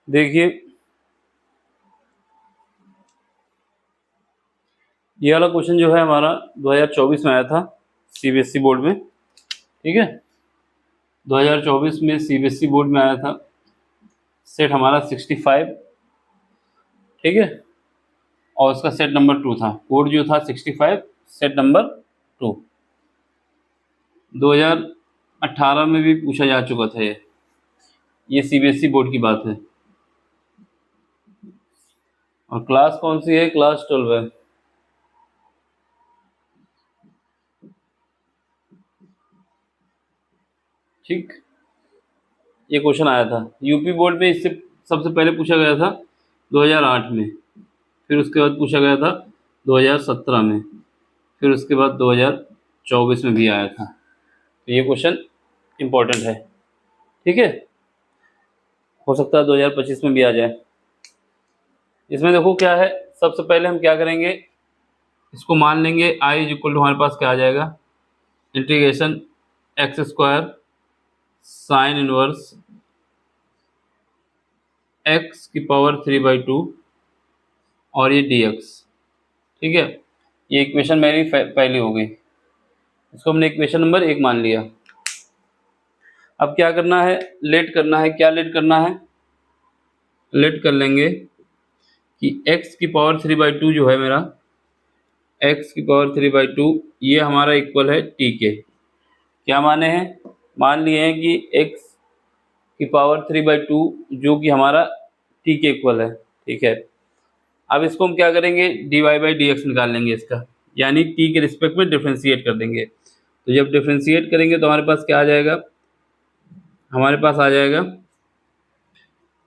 देखिए ये वाला क्वेश्चन जो है हमारा 2024 में आया था सीबीएसई बोर्ड में। ठीक है, 2024 में सीबीएसई बोर्ड में आया था। सेट हमारा 65, ठीक है, और उसका सेट नंबर 2 था। कोड जो था 65, सेट नंबर 2। 2018 में भी पूछा जा चुका था ये सीबीएसई बोर्ड की बात है। और क्लास कौन सी है? क्लास 12 है। ठीक, ये क्वेश्चन आया था यूपी बोर्ड में। इससे सबसे पहले पूछा गया था 2008 में, फिर उसके बाद पूछा गया था 2017 में, फिर उसके बाद 2024 में भी आया था। तो ये क्वेश्चन इम्पोर्टेंट है। ठीक है, हो सकता है 2025 में भी आ जाए। इसमें देखो क्या है, सबसे पहले हम क्या करेंगे, इसको मान लेंगे i इज इक्वल टू, हमारे पास क्या आ जाएगा, integration x square sine inverse x की पावर 3/2 और ये dx। ठीक है, ये इक्वेशन मेरी पहली हो गई। इसको हमने इक्वेशन नंबर 1 मान लिया। अब क्या करना है, लेट करना है। क्या लेट करना है? लेट कर लेंगे कि x की पावर 3/2 जो है मेरा, x की पावर 3/2 ये हमारा इक्वल है t के। क्या माने हैं? मान लिए हैं कि x की पावर 3/2 जो कि हमारा t के इक्वल है। ठीक है, अब इसको हम क्या करेंगे, dy/dx निकाल लेंगे इसका, यानी t के रिस्पेक्ट में डिफ्रेंशिएट कर देंगे। तो जब डिफ्रेंशिएट करेंगे तो हमारे पास क्या आ जाएगा, हमारे पास आ जाएगा,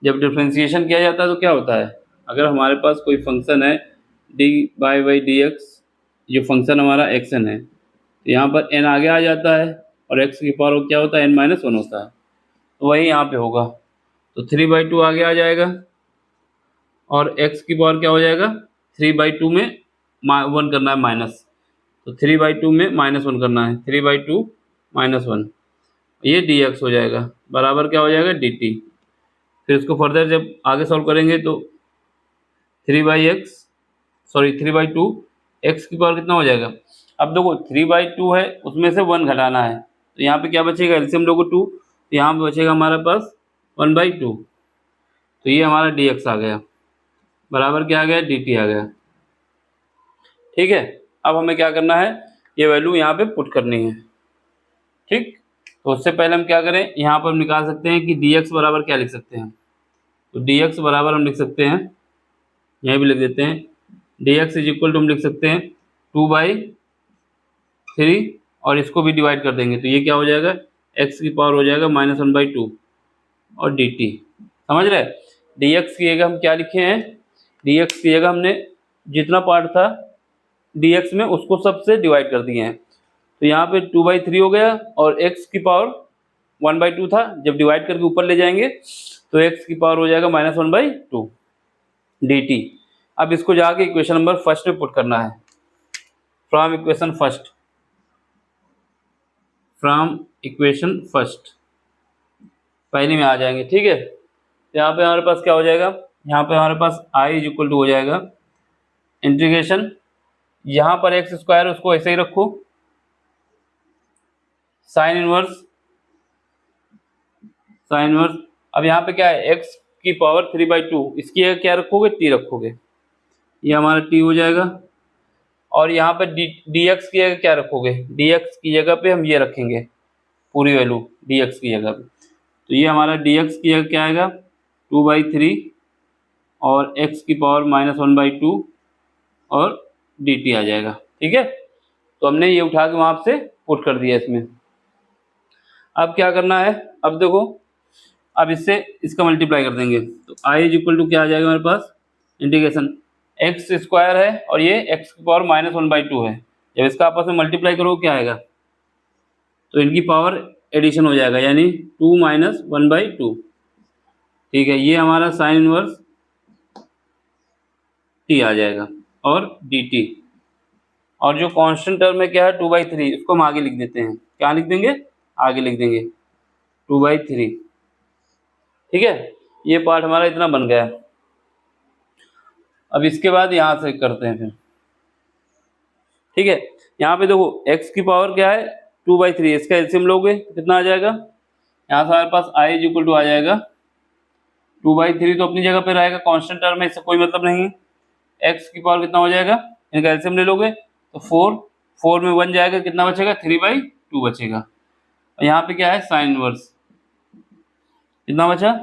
जब डिफ्रेंशिएशन किया जाता है तो क्या होता है, अगर हमारे पास कोई फंक्शन है dy/dx, जो फंक्शन हमारा xn है, तो यहाँ पर n आगे आ जाता है और x की पावर क्या होता है, n-1 होता है। तो वही यहाँ पे होगा, तो 3/2 आगे आ जाएगा और x की पावर क्या हो जाएगा, 3/2 में 1 करना है माइनस, तो 3/2 में -1 करना है, 3/2 -1, ये dx हो जाएगा, बराबर क्या हो जाएगा, dt। फिर इसको फर्दर जब आगे सॉल्व करेंगे तो 3/2 x की पावर कितना हो जाएगा। अब देखो 3/2 है, उसमें से 1 घटाना है, तो यहाँ पे क्या बचेगा, एलसीएम लोगो 2, तो यहाँ पे बचेगा हमारे पास 1/2। तो ये हमारा dx आ गया, बराबर क्या आ गया, dt आ गया। ठीक है, अब हमें क्या करना है, ये वैल्यू यहाँ पे पुट करनी है। ठीक, तो उससे पहले हम क्या करें, यहाँ पर हम निकाल सकते हैं कि dx बराबर क्या लिख सकते हैं। तो dx बराबर हम लिख सकते हैं, यहाँ भी लिख देते हैं, dx इज इक्वल टू हम लिख सकते हैं 2/3, और इसको भी डिवाइड कर देंगे तो ये क्या हो जाएगा, x की पावर हो जाएगा -1/2 और dt। समझ रहे, dx की जगह हम क्या लिखे हैं, dx की जगह हमने जितना पार्ट था dx में उसको सबसे डिवाइड कर दिए हैं। तो यहाँ पे 2/3 हो गया और x की पावर 1/2 था, जब डिवाइड करके ऊपर ले जाएंगे तो x की पावर हो जाएगा -1/2 dt। अब इसको जाके इक्वेशन नंबर फर्स्ट में पुट करना है, फ्रॉम इक्वेशन फर्स्ट, पहले में आ जाएंगे। ठीक है, यहाँ पे हमारे पास क्या हो जाएगा, यहाँ पे हमारे पास i इज इक्वल टू हो जाएगा इंटीग्रेशन, यहाँ पर एक्स स्क्वायर उसको ऐसे ही रखो, साइन इनवर्स, अब यहाँ पे क्या है, x की पावर 3/2, इसकी जगह क्या रखोगे, t रखोगे, ये हमारा t हो जाएगा। और यहाँ पे dx की जगह क्या रखोगे, dx की जगह पे हम ये रखेंगे पूरी वैल्यू dx की जगह पे, तो ये हमारा dx की जगह क्या आएगा, 2/3 और x की पावर -1/2 और dt आ जाएगा। ठीक है, तो हमने ये उठा के वहाँ से पुट कर दिया इसमें। अब क्या करना है, अब देखो, अब इससे इसका मल्टीप्लाई कर देंगे तो i इज इक्वल टू क्या आ जाएगा हमारे पास, इंटीग्रेशन एक्स स्क्वायर है और ये x की पावर -1/2 है, जब इसका आपस में मल्टीप्लाई करो क्या आएगा, तो इनकी पावर एडिशन हो जाएगा, यानी 2 - 1/2। ठीक है, ये हमारा साइन इनवर्स t आ जाएगा और dt, और जो कांस्टेंट टर्म है क्या है 2/3, इसको हम आगे लिख देते हैं, क्या लिख देंगे, आगे लिख देंगे 2/3। ठीक है, ये पार्ट हमारा इतना बन गया। अब इसके बाद यहाँ से करते हैं फिर, ठीक है। यहाँ पे देखो x की पावर क्या है 2/3, इसका एलसीएम लोगे तो कितना आ जाएगा, यहाँ से हमारे पास i इज इक्वल टू आ जाएगा 2/3, तो अपनी जगह पे रहेगा, कांस्टेंट टर्म है, इससे कोई मतलब नहीं है। x की पावर कितना हो जाएगा, इनका एलसीएम ले लोगे तो 4 में 1 जाएगा, कितना बचेगा 3/2 बचेगा। और यहाँ पे क्या है साइन इनवर्स, कितना बचा,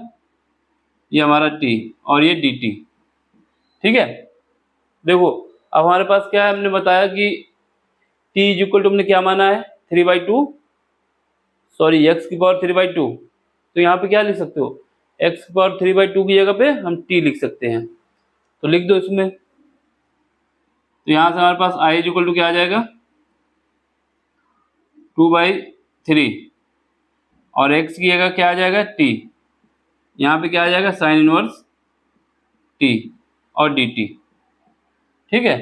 ये हमारा t और ये dt, ठीक है। देखो अब हमारे पास क्या है, हमने बताया कि t इज इक्वल टू हमने क्या माना है 3/2, सॉरी x की पावर 3/2, तो यहाँ पे क्या लिख सकते हो, x की पावर 3/2 की जगह पे हम t लिख सकते हैं, तो लिख दो इसमें। तो यहाँ से हमारे पास i इज इक्वल टू क्या आ जाएगा 2/3 और x की जगह क्या आ जाएगा t, यहाँ पे क्या आ जाएगा साइन इनवर्स t और dt, ठीक है।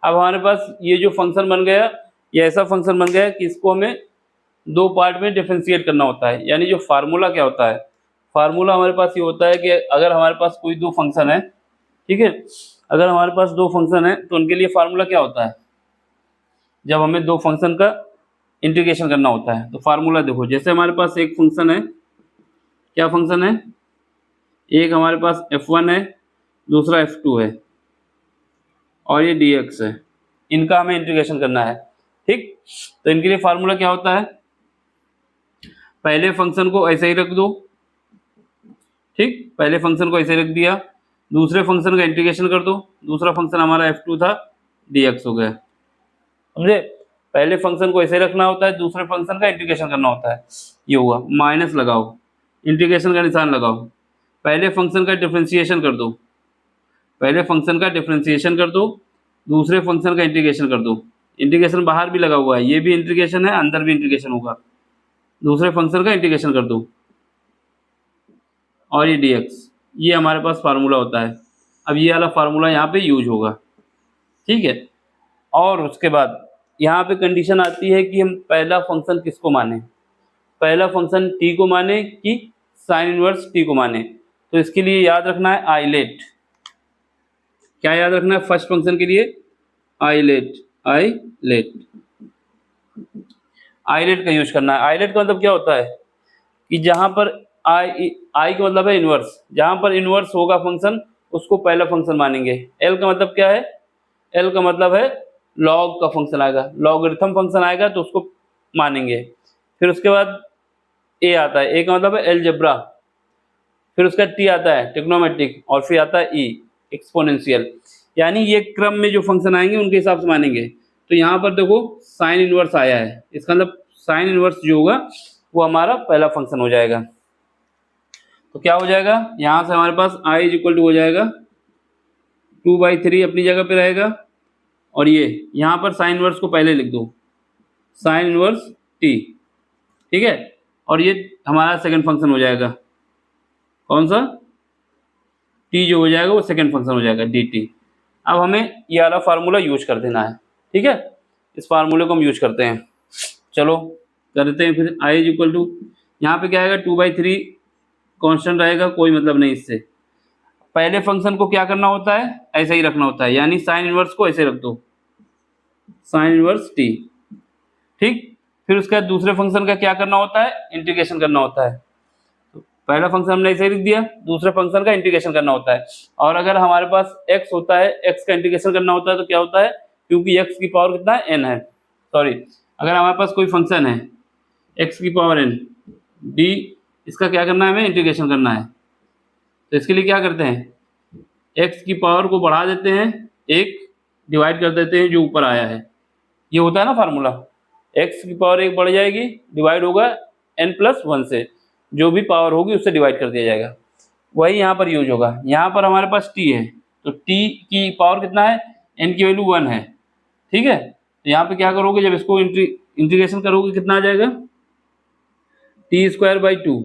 अब हमारे पास ये जो फंक्शन बन गया, ये ऐसा फंक्शन बन गया कि इसको हमें दो पार्ट में डिफरेंशिएट करना होता है। यानी जो फार्मूला क्या होता है, फार्मूला हमारे पास ये होता है कि अगर हमारे पास कोई दो फंक्शन है, ठीक है, अगर हमारे पास दो फंक्शन है तो उनके लिए फार्मूला क्या होता है, जब हमें दो फंक्शन का इंटीग्रेशन करना होता है तो फार्मूला देखो, जैसे हमारे पास एक फंक्शन है, क्या फंक्शन है, एक हमारे पास f1 है, दूसरा f2 है और ये dx है, इनका हमें इंटीग्रेशन करना है, ठीक। तो इनके लिए फार्मूला क्या होता है, पहले फंक्शन को ऐसे ही रख दो, ठीक, पहले फंक्शन को ऐसे रख दिया, दूसरे फंक्शन का इंटीग्रेशन कर दो, दूसरा फंक्शन हमारा f2 था, dx हो गया, समझे। पहले फंक्शन को ऐसे रखना होता है, दूसरे फंक्शन का इंटीग्रेशन करना होता है, ये हुआ, माइनस लगाओ, इंटीग्रेशन का निशान लगाओ, पहले फंक्शन का डिफरेंशिएशन कर दो, पहले फंक्शन का डिफरेंशिएशन कर दो, दूसरे फंक्शन का इंटीग्रेशन कर दो, इंटीग्रेशन बाहर भी लगा हुआ है, ये भी इंटीग्रेशन है, अंदर भी इंटीग्रेशन होगा, दूसरे फंक्शन का इंटीग्रेशन कर दो और ये dx, ये हमारे पास फार्मूला होता है। अब ये वाला फार्मूला यहाँ पे यूज होगा, ठीक है। और उसके बाद यहाँ पे कंडीशन आती है कि हम पहला फंक्शन किसको माने, पहला फंक्शन t को माने कि साइन इनवर्स t को माने। तो इसके लिए याद रखना है आइलेट, क्या याद रखना है फर्स्ट फंक्शन के लिए, आइलेट, आइलेट, आइलेट का यूज करना है। आइलेट का मतलब क्या होता है कि जहाँ पर आई का मतलब है इनवर्स, जहाँ पर इनवर्स होगा फंक्शन उसको पहला फंक्शन मानेंगे। एल का मतलब क्या है, एल का मतलब है लॉग का फंक्शन आएगा, लॉगरिथम फंक्शन आएगा तो उसको मानेंगे। फिर उसके बाद ए आता है, ए का मतलब है एलजेब्रा, फिर उसका टी आता है ट्रिग्नोमेट्रिक और फिर आता है ई एक्सपोनेंशियल। यानी ये क्रम में जो फंक्शन आएंगे उनके हिसाब से मानेंगे। तो यहाँ पर देखो साइन इनवर्स आया है, इसका मतलब साइन इनवर्स जो होगा वो हमारा पहला फंक्शन हो जाएगा। तो क्या हो जाएगा, यहाँ से हमारे पास i इज इक्वल टू हो जाएगा 2/3 अपनी जगह पे रहेगा, और ये यहाँ पर साइन इनवर्स को पहले लिख दो, साइन इनवर्स t, ठीक है। और ये हमारा सेकंड फंक्शन हो जाएगा, कौन सा, t जो हो जाएगा वो सेकंड फंक्शन हो जाएगा dt। अब हमें ये वाला फार्मूला यूज कर देना है, ठीक है, इस फार्मूले को हम यूज करते हैं। चलो करते हैं फिर। i इज इक्वल टू यहाँ पे क्या आएगा 2/3 कांस्टेंट रहेगा, कोई मतलब नहीं इससे। पहले फंक्शन को क्या करना होता है, ऐसे ही रखना होता है, यानी साइन इनवर्स को ऐसे रख दो, साइन इनवर्स t, ठीक। फिर उसके बाद दूसरे फंक्शन का क्या करना होता है, इंटीग्रेशन करना होता है। तो पहला फंक्शन हमने ऐसे ही लिख दिया, दूसरे फंक्शन का इंटीग्रेशन करना होता है। और अगर हमारे पास x होता है, x का इंटीग्रेशन करना होता है तो क्या होता है, क्योंकि x की पावर कितना है n है, सॉरी, अगर हमारे पास कोई फंक्शन है x की पावर n d, इसका क्या करना है, हमें इंटीग्रेशन करना है। तो इसके लिए क्या करते हैं, x की पावर को बढ़ा देते हैं, एक डिवाइड कर देते हैं जो ऊपर आया है, ये होता है ना फार्मूला, x की पावर एक बढ़ जाएगी, डिवाइड होगा n+1 से, जो भी पावर होगी उससे डिवाइड कर दिया जाएगा, वही यहाँ पर यूज होगा। यहाँ पर हमारे पास t है, तो t की पावर कितना है, n की वैल्यू 1 है, ठीक है। तो यहाँ पे क्या करोगे, जब इसको इंटीग्रेशन करोगे कितना आ जाएगा, t²/2।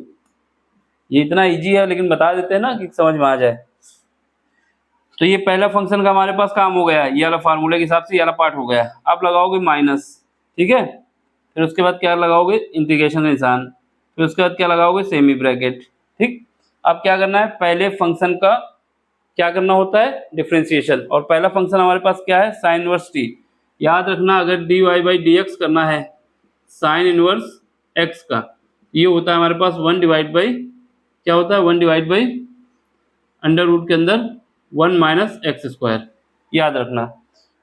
ये इतना इजी है लेकिन बता देते हैं ना कि समझ में आ जाए। तो ये पहला फंक्शन का हमारे पास काम हो गया, ये वाला फार्मूले के हिसाब से ये वाला पार्ट हो गया। अब लगाओगे माइनस, ठीक है, फिर उसके बाद क्या लगाओगे, इंटीग्रेशन का निशान, फिर उसके बाद क्या लगाओगे, सेमी ब्रैकेट, ठीक। अब क्या करना है, पहले फंक्शन का क्या करना होता है, डिफरेंशिएशन। और पहला फंक्शन हमारे पास क्या है, साइन इनवर्स टी। याद रखना, अगर d y by d x करना है साइन इनवर्स एक्स का, ये होता है हमारे पास 1 डिवाइड बाई, क्या होता है, 1 डिवाइड बाई अंडर रूट के अंदर 1 माइनस एक्स स्क्वायर। याद रखना,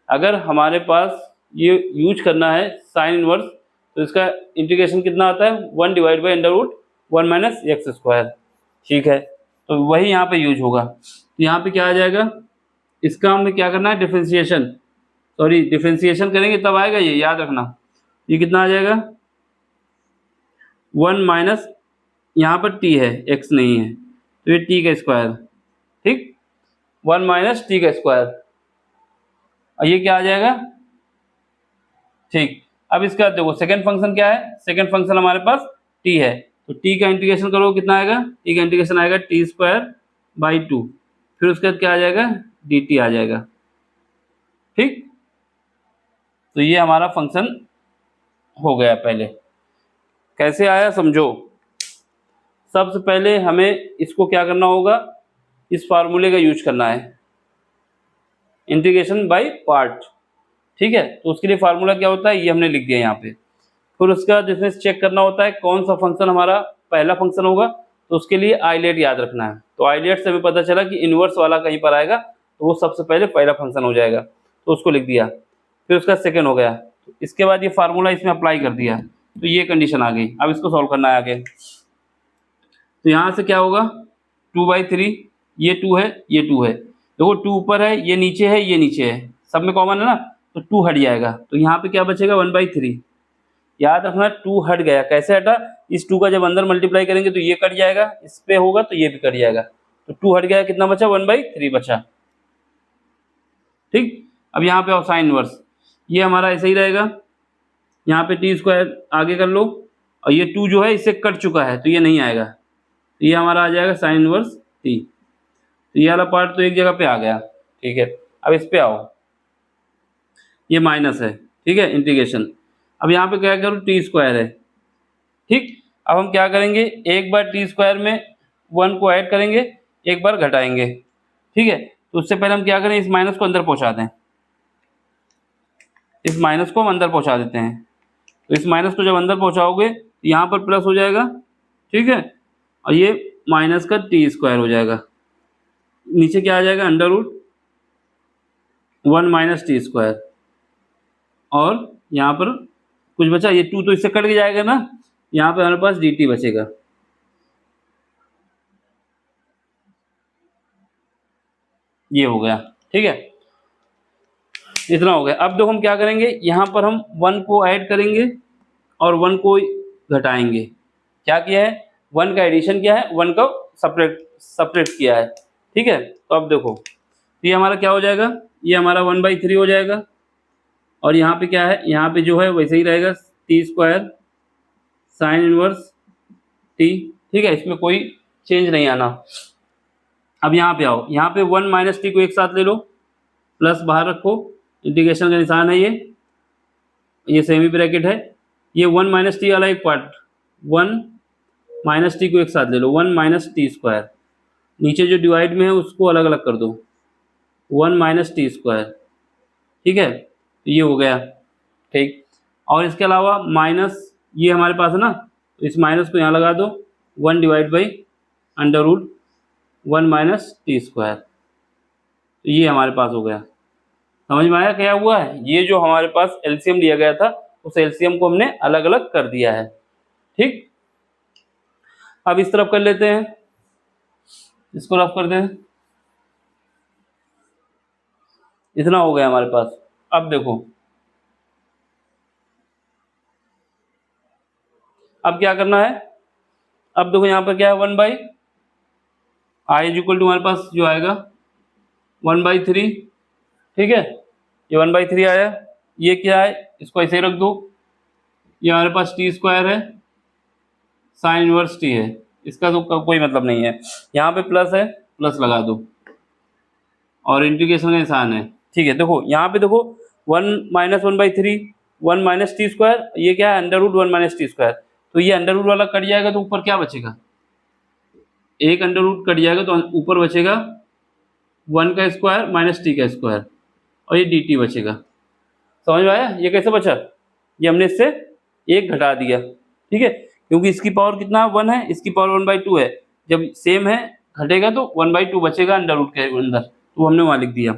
अगर हमारे पास ये यूज करना है साइन इनवर्स, तो इसका इंटीग्रेशन कितना आता है, 1 divide by under root 1 minus x square. ठीक है, तो वही यहाँ पे यूज होगा। तो यहाँ पे क्या आ जाएगा, इसका हमें क्या करना है, डिफरेंशिएशन, सॉरी डिफरेंशिएशन करेंगे तब आएगा ये, याद रखना। ये कितना आ जाएगा, 1 माइनस, यहाँ पर टी है, एक्स नहीं है, तो ये टी का स्क्वायर, ठीक, 1 माइनस टी का स्क्वायर, और ये क्या आ जाएगा, ठीक। अब इसका देखो सेकंड फंक्शन क्या है, सेकंड फंक्शन हमारे पास टी है, तो टी का इंटीग्रेशन करो, कितना आएगा, टी का इंटीग्रेशन आएगा टी स्क्वायर बाई 2, फिर उसके बाद क्या आ जाएगा, डी टी आ जाएगा। ठीक, तो ये हमारा फंक्शन हो गया। पहले कैसे आया समझो। सबसे पहले हमें इसको क्या करना होगा, इस फार्मूले का यूज करना है, इंटीग्रेशन बाय पार्ट। ठीक है, तो उसके लिए फार्मूला क्या होता है, ये हमने लिख दिया यहाँ पे। फिर उसका इसमें चेक करना होता है कौन सा फंक्शन हमारा पहला फंक्शन होगा, तो उसके लिए आइलेट याद रखना है। तो आइलेट से हमें पता चला कि इन्वर्स वाला कहीं पर आएगा, तो वो सबसे पहले पहला फंक्शन हो जाएगा, तो उसको लिख दिया। फिर उसका सेकेंड हो गया, तो इसके बाद ये फार्मूला इसमें अप्लाई कर दिया, तो ये कंडीशन आ गई। अब इसको सॉल्व करना है आगे। तो यहाँ से क्या होगा, 2/3, ये 2 है, ये 2 है, देखो 2 ऊपर है, ये नीचे है, ये नीचे है, सब में कॉमन है ना, तो 2 हट जाएगा, तो यहाँ पे क्या बचेगा, 1/3। याद रखना 2 हट गया, कैसे हटा, इस 2 का जब अंदर मल्टीप्लाई करेंगे तो ये कट जाएगा, इस पे होगा तो ये भी कट जाएगा, तो 2 हट गया, कितना बचा, 1/3 बचा। ठीक, अब यहाँ पे आओ साइन इनवर्स, ये हमारा ऐसे ही रहेगा, यहाँ पे टी स्क्वायर आगे कर लो, और ये 2 जो है इससे कट चुका है, तो ये नहीं आएगा, तो ये हमारा आ जाएगा साइन इनवर्स टी। तो ये वाला पार्ट तो एक जगह पे आ गया। ठीक है, अब इस पे आओ, ये माइनस है, ठीक है, इंटीग्रेशन। अब यहाँ पे क्या करूँ, टी स्क्वायर है। ठीक, अब हम क्या करेंगे, एक बार टी स्क्वायर में 1 को ऐड करेंगे, एक बार घटाएंगे। ठीक है, तो उससे पहले हम क्या करें, इस माइनस को अंदर पहुँचा दें, इस माइनस को हम अंदर पहुँचा देते हैं। तो इस माइनस को जब अंदर पहुँचाओगे तो यहाँ पर प्लस हो जाएगा, ठीक है, और ये माइनस का टी स्क्वायर हो जाएगा, नीचे क्या आ जाएगा, under root 1 minus t square, और यहाँ पर कुछ बचा, ये 2 तो इससे कट के जाएगा ना, यहाँ पे हमारे पास डी टी बचेगा। ये हो गया, ठीक है, इतना हो गया। अब देखो हम क्या करेंगे, यहाँ पर हम 1 को ऐड करेंगे और 1 को घटाएंगे। क्या किया है, 1 का एडिशन किया है, 1 का सपरेट किया है। ठीक है, तो अब देखो ये हमारा क्या हो जाएगा, ये हमारा 1/3 हो जाएगा, और यहाँ पे क्या है, यहाँ पे जो है वैसे ही रहेगा, T square sine inverse T. ठीक है, इसमें कोई चेंज नहीं आना। अब यहाँ पे आओ, यहाँ पे 1 माइनस टी को एक साथ ले लो, प्लस बाहर रखो, इंटीग्रेशन का निशान है ये सेमी ब्रैकेट है, ये 1 माइनस टी वाला एक पार्ट, 1 माइनस टी को एक साथ ले लो, 1 माइनस टी स्क्वायर, नीचे जो डिवाइड में है उसको अलग अलग कर दो, 1 माइनस टी स्क्वायर। ठीक है, तो ये हो गया। ठीक, और इसके अलावा माइनस ये हमारे पास है ना, तो इस माइनस को यहाँ लगा दो, 1 divide by under root 1 minus t square, तो ये हमारे पास हो गया। समझ में आया क्या हुआ है, ये जो हमारे पास एलसीएम दिया गया था उस एलसीएम को हमने अलग अलग कर दिया है। ठीक, अब इस तरफ कर लेते हैं, इसको रफ कर दें, इतना हो गया हमारे पास। अब देखो, अब क्या करना है, अब देखो यहाँ पर क्या है, 1 आई इज इक्वल टू हमारे पास जो आएगा 1/3। ठीक है, ये 1/3 आया, ये क्या है, इसको ऐसे ही रख दो, ये हमारे पास टी स्क्वायर है, साइन इनवर्स टी है, इसका तो कोई मतलब नहीं है, यहाँ पे प्लस है, प्लस लगा दो, और इंटीग्रेशन का निशान है। ठीक है, देखो यहाँ पे देखो 1 माइनस 1/3, 1 माइनस टी स्क्वायर, ये क्या है, under root 1 minus t square, तो ये अंडर रूट वाला कट जाएगा, तो ऊपर क्या बचेगा, एक अंडर रूट कट जाएगा तो ऊपर बचेगा 1 का स्क्वायर माइनस टी का स्क्वायर और ये डी टी बचेगा। समझ में आया? ये कैसे बचा? ये हमने इससे एक घटा दिया, ठीक है, क्योंकि इसकी पावर कितना 1 है, इसकी पावर 1/2 है। जब सेम है घटेगा तो 1/2 बचेगा अंडर रूट के अंदर, तो हमने वहाँ लिख दिया।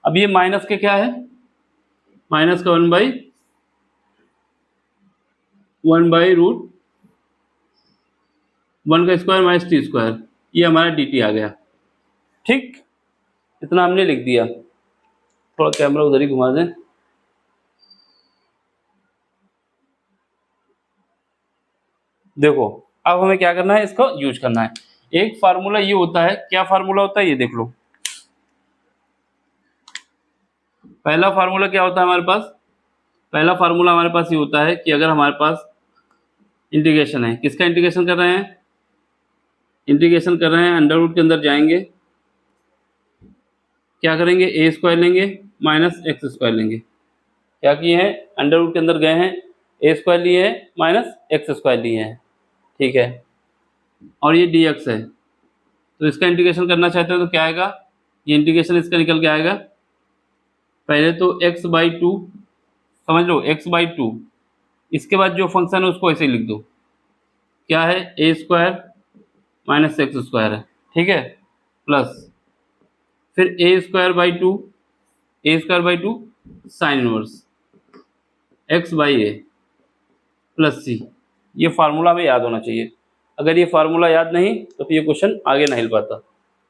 अब ये माइनस के क्या है, माइनस का 1/रूट 1 का स्क्वायर माइनस टी स्क्वायर, ये हमारा डी टी आ गया। ठीक, इतना हमने लिख दिया। थोड़ा कैमरा उधर ही घुमा दें। देखो अब हमें क्या करना है, इसको यूज करना है। एक फार्मूला ये होता है, क्या फार्मूला होता है ये देख लो। पहला फार्मूला क्या होता है हमारे पास, पहला फार्मूला हमारे पास ये होता है कि अगर हमारे पास इंटीग्रेशन है, किसका इंटीग्रेशन कर रहे हैं, इंटीग्रेशन कर रहे हैं, अंडर रूट के अंदर जाएंगे, क्या करेंगे, ए स्क्वायर लेंगे माइनस एक्स स्क्वायर लेंगे। क्या किए हैं, अंडर रूट के अंदर गए हैं, ए स्क्वायर लिए हैं माइनस एक्स स्क्वायर लिए हैं, ठीक है, और ये डी एक्स है। तो इसका इंटीग्रेशन करना चाहते हो तो क्या आएगा, ये इंटीग्रेशन इसका निकल के आएगा, पहले तो x/2 समझ लो, x/2, इसके बाद जो फंक्शन है उसको ऐसे ही लिख दो, क्या है, ए स्क्वायर माइनस एक्स स्क्वायर है, ठीक है, प्लस फिर a²/2, a²/2 sine inverse x/a plus सी। ये फार्मूला हमें याद होना चाहिए। अगर ये फार्मूला याद नहीं तो फिर ये क्वेश्चन आगे नहीं हिल पाता।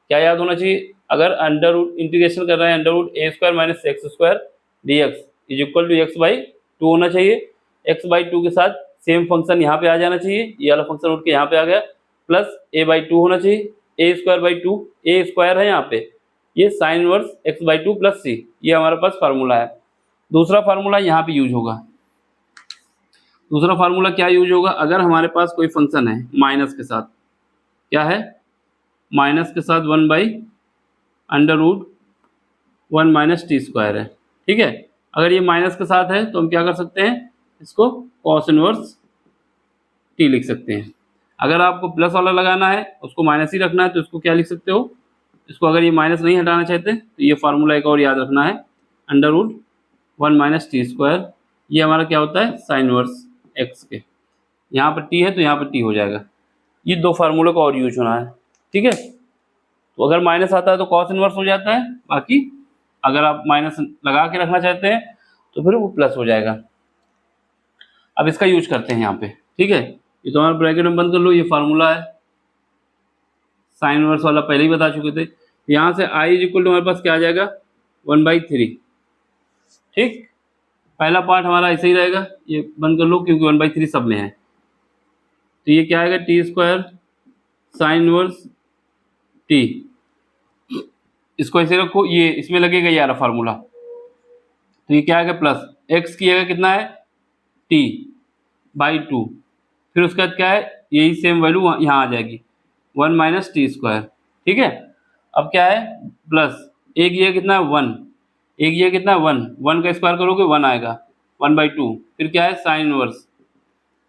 क्या याद होना चाहिए, अगर अंडर रूट इंटीग्रेशन कर रहे हैं, under root a² minus x square d x is equal to x/2 होना चाहिए। x/2 के साथ सेम फंक्शन यहाँ पे आ जाना चाहिए, ये वाला फंक्शन उठ के यहाँ पे आ गया, प्लस a/2 होना चाहिए, a²/2, a स्क्वायर है यहाँ पे, ये साइन इनवर्स x/2 प्लस सी, ये हमारे पास फार्मूला है। दूसरा फार्मूला यहाँ पे यूज होगा। दूसरा फार्मूला क्या यूज होगा, अगर हमारे पास कोई फंक्शन है माइनस के साथ, क्या है, माइनस के साथ 1/√1 माइनस टी स्क्वायर है, ठीक है। अगर ये माइनस के साथ है तो हम क्या कर सकते हैं, इसको कॉस इनवर्स टी लिख सकते हैं। अगर आपको प्लस वाला लगाना है, उसको माइनस ही रखना है, तो इसको क्या लिख सकते हो, इसको अगर ये माइनस नहीं हटाना चाहते तो ये फार्मूला एक और याद रखना है, under root 1 minus t square, ये हमारा क्या होता है, साइन इनवर्स एक्स के, यहाँ पर टी है तो यहाँ पर टी हो जाएगा। ये दो फार्मूले का और यूज होना है, ठीक है। तो अगर माइनस आता है तो कॉस इनवर्स हो जाता है, बाकी अगर आप माइनस लगा के रखना चाहते हैं तो फिर वो प्लस हो जाएगा। अब इसका यूज करते हैं यहाँ पे, ठीक है। ये तो हमारा ब्रैकेट में बंद कर लो, ये फार्मूला है, साइन इनवर्स वाला पहले ही बता चुके थे। यहाँ से i इज इक्वल टू हमारे पास क्या आ जाएगा, 1/3, ठीक। पहला पार्ट हमारा ऐसे ही रहेगा, ये बंद कर लो क्योंकि 1/3 सब में है। तो ये क्या आएगा, T square sine inverse T, इसको ऐसे रखो, ये इसमें लगेगा ये वाला फार्मूला, तो ये क्या आएगा, प्लस एक्स की जगह कितना है, t/2, फिर उसके बाद क्या है, यही सेम वैल्यू यहाँ आ जाएगी 1 माइनस टी स्क्वायर, ठीक है। अब क्या है, प्लस एक ये कितना है 1, एक ये कितना है 1 का स्क्वायर करोगे 1 आएगा, 1/2, फिर क्या है साइन इनवर्स,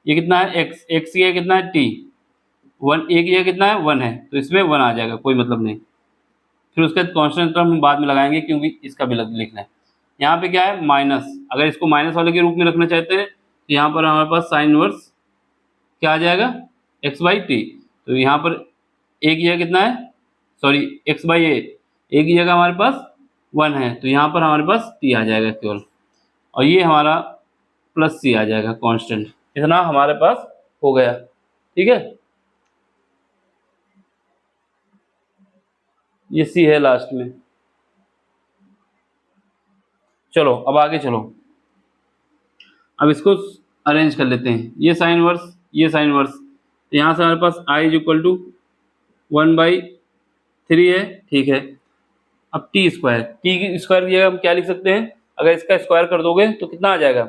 ये कितना है x ये कितना है t, 1 एक ये कितना है 1 है, तो इसमें 1 आ जाएगा, कोई मतलब नहीं। फिर उसके बाद कॉन्स्टेंट टर्म हम बाद में लगाएंगे क्योंकि इसका भी लिखना है। यहाँ पे क्या है, माइनस, अगर इसको माइनस वाले के रूप में रखना चाहते हैं तो यहाँ पर हमारे पास साइन इनवर्स क्या आ जाएगा, x/t, तो यहाँ पर एक ये कितना है, सॉरी x/a, एक ही जगह हमारे पास 1 है, तो यहाँ पर हमारे पास t आ जाएगा केवल, और ये हमारा प्लस c आ जाएगा कांस्टेंट। इतना हमारे पास हो गया, ठीक है। ये c है लास्ट में। चलो अब आगे चलो, अब इसको अरेंज कर लेते हैं, ये साइन इनवर्स, ये साइन इनवर्स, तो यहाँ से हमारे पास i इज इक्वल टू 1/3 है, ठीक है। अब टी स्क्वायर, टी की स्क्वायर की जगह हम क्या लिख सकते हैं, अगर इसका स्क्वायर कर दोगे तो कितना आ जाएगा,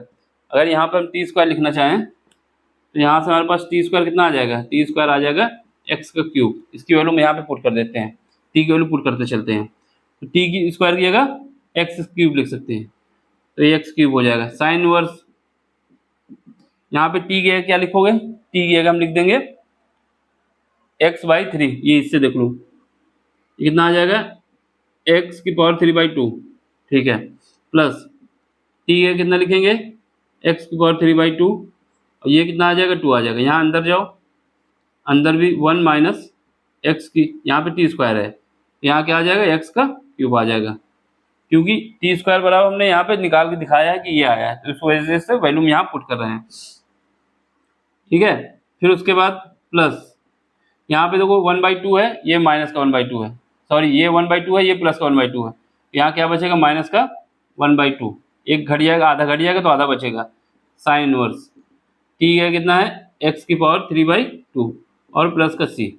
अगर यहाँ पर हम टी स्क्वायर लिखना चाहें तो यहाँ से हमारे पास टी स्क्वायर कितना आ जाएगा, टी स्क्वायर आ जाएगा एक्स का क्यूब, इसकी वैल्यू हम यहाँ पे पुट कर देते हैं, टी की वैल्यू पुट करते चलते हैं, तो टी की स्क्वायर की जगह एक्स क्यूब लिख सकते हैं, तो ये एक्स क्यूब हो जाएगा। साइन इनवर्स, यहाँ पे टी की जगह क्या लिखोगे, टी की जगह हम लिख देंगे x/3, ये इससे देख लो ये कितना आ जाएगा x⁴/2, ठीक है, प्लस t है कितना लिखेंगे x⁴/2 और ये कितना आ जाएगा 2 आ जाएगा। यहाँ अंदर जाओ, अंदर भी 1 माइनस एक्स की, यहाँ पे t स्क्वायर है, यहाँ क्या आ जाएगा x का क्यूब आ जाएगा, क्योंकि टी स्क्वायर बराबर हमने यहाँ पे निकाल के दिखाया है कि ये आया है, तो इस वजह से वैल्यू हम यहाँ पुट कर रहे हैं, ठीक है। फिर उसके बाद प्लस यहाँ पे देखो 1/2 है, ये माइनस का 1/2 है, सॉरी ये 1/2 है, ये प्लस का 1/2 है, यहाँ क्या बचेगा माइनस का 1/2, एक घट जाएगा, आधा घट जाएगा तो आधा बचेगा, साइन इनवर्स टी है कितना है x⁴3/2 और प्लस का c,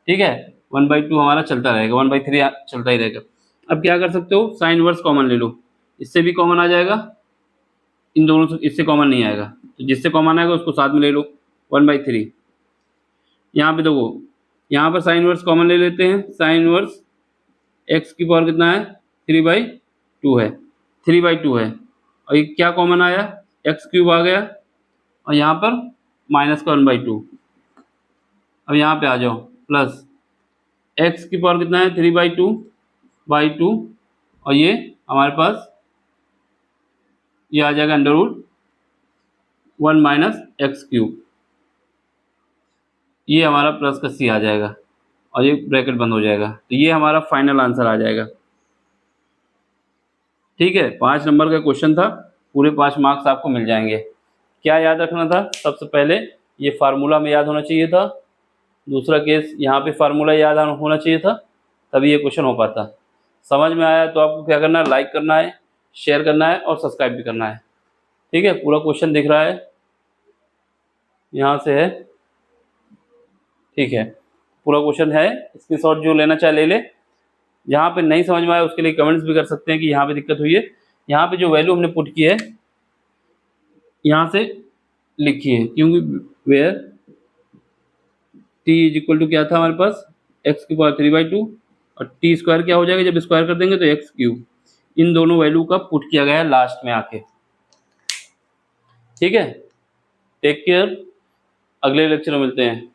ठीक है। 1/2 हमारा चलता रहेगा, 1/3 चलता ही रहेगा। अब क्या कर सकते हो, साइन इनवर्स कॉमन ले लो, इससे भी कॉमन आ जाएगा, इन दोनों से इससे कॉमन नहीं आएगा, तो जिससे कॉमन आएगा उसको साथ में ले लो 1/3। यहाँ पे देखो, यहाँ पर साइन इनवर्स कॉमन ले लेते हैं, साइन इनवर्स x की पावर कितना है 3/2 है, 3/2 है, और ये क्या कॉमन आया x³ आ गया, और यहाँ पर माइनस का 1/2। अब यहाँ पे आ जाओ, प्लस x की पावर कितना है 3/2 और ये हमारे पास ये आ जाएगा √1 माइनस x³, ये हमारा प्लस का c आ जाएगा और ये ब्रैकेट बंद हो जाएगा, तो ये हमारा फाइनल आंसर आ जाएगा, ठीक है। 5 नंबर का क्वेश्चन था, पूरे 5 मार्क्स आपको मिल जाएंगे। क्या याद रखना था, सबसे पहले ये फार्मूला में याद होना चाहिए था, दूसरा केस यहाँ पे फार्मूला याद होना चाहिए था, तभी ये क्वेश्चन हो पाता। समझ में आया तो आपको क्या करना है, लाइक करना है, शेयर करना है और सब्सक्राइब भी करना है, ठीक है। पूरा क्वेश्चन दिख रहा है, यहाँ से है, ठीक है, पूरा क्वेश्चन है, स्क्रीनशॉट जो लेना चाहे ले ले। यहाँ पे नहीं समझ में आया उसके लिए कमेंट्स भी कर सकते हैं कि यहाँ पे दिक्कत हुई है, यहाँ पे जो वैल्यू हमने पुट की है यहाँ से लिखी है, क्योंकि वेयर t = क्या था हमारे पास x⁴3/2 और t स्क्वायर क्या हो जाएगा जब स्क्वायर कर देंगे तो x³, इन दोनों वैल्यू का पुट किया गया है लास्ट में आके, ठीक है। टेक केयर, अगले लेक्चर में मिलते हैं।